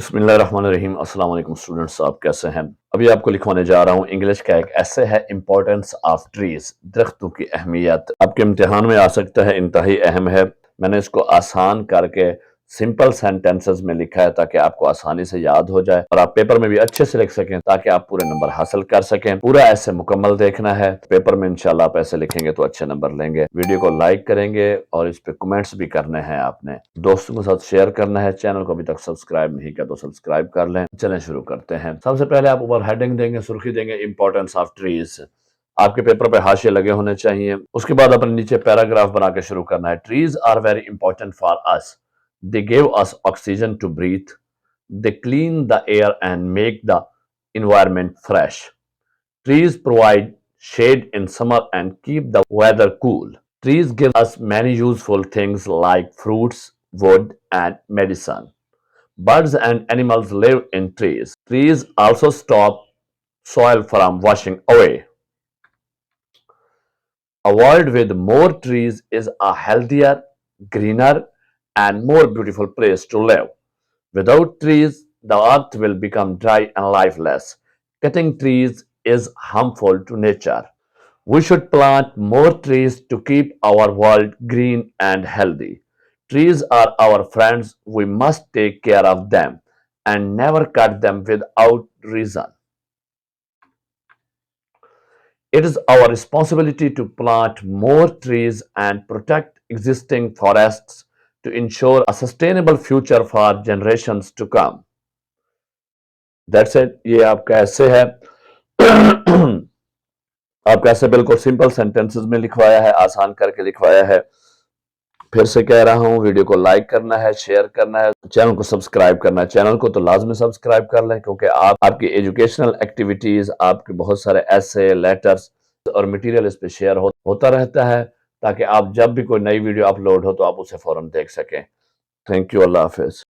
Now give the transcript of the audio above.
बिस्मिल्लाहिर्रहमानिर्रहीम। अस्सलाम वालेकुम स्टूडेंट्स, आप कैसे हैं? अभी आपको लिखवाने जा रहा हूँ इंग्लिश का एक ऐसे है, इंपॉर्टेंस ऑफ ट्रीज, दरख्तों की अहमियत। आपके इम्तिहान में आ सकता है, इंतहाई अहम है। मैंने इसको आसान करके सिंपल सेंटेंसेस में लिखा है ताकि आपको आसानी से याद हो जाए और आप पेपर में भी अच्छे से लिख सकें ताकि आप पूरे नंबर हासिल कर सकें। पूरा ऐसे मुकम्मल देखना है, पेपर में इंशाल्लाह आप ऐसे लिखेंगे तो अच्छे नंबर लेंगे। वीडियो को लाइक करेंगे और इस पे कमेंट्स भी करने हैं, आपने दोस्तों के साथ शेयर करना है। चैनल को अभी तक सब्सक्राइब नहीं किया तो सब्सक्राइब कर लें। चलें शुरू करते हैं। सबसे पहले आप ऊपर हेडिंग देंगे, सुर्खी देंगे इंपॉर्टेंस ऑफ ट्रीज। आपके पेपर पे हाशिए लगे होने चाहिए। उसके बाद अपने नीचे पैराग्राफ बना के शुरू करना है। Trees are very important for us. They gave us oxygen to breathe. They clean the air and make the environment fresh. Trees provide shade in summer and keep the weather cool. Trees give us many useful things like fruits, wood, and medicine. Birds and animals live in trees. Trees also stop soil from washing away. A world with more trees is a healthier, greener, and more beautiful place to live. Without trees, the earth will become dry and lifeless. Cutting trees is harmful to nature. We should plant more trees to keep our world green and healthy. Trees are our friends. We must take care of them and never cut them without reason. It is our responsibility to plant more trees and protect existing forests to ensure a sustainable future for generations to come. That's it. ये आपका ऐसे है। आपका ऐसे बिल्कुल simple sentences में लिखवाया है, आसान करके लिखवाया है। फिर से कह रहा हूँ, वीडियो को लाइक करना है, शेयर करना है, चैनल को सब्सक्राइब करना है। चैनल को तो लाजमी सब्सक्राइब कर लें क्योंकि आपकी एजुकेशनल एक्टिविटीज, आपके बहुत सारे ऐसे लेटर्स और मटेरियल इस पे शेयर होता रहता है ताकि आप जब भी कोई नई वीडियो अपलोड हो तो आप उसे फौरन देख सकें। Thank you. Allah Hafiz.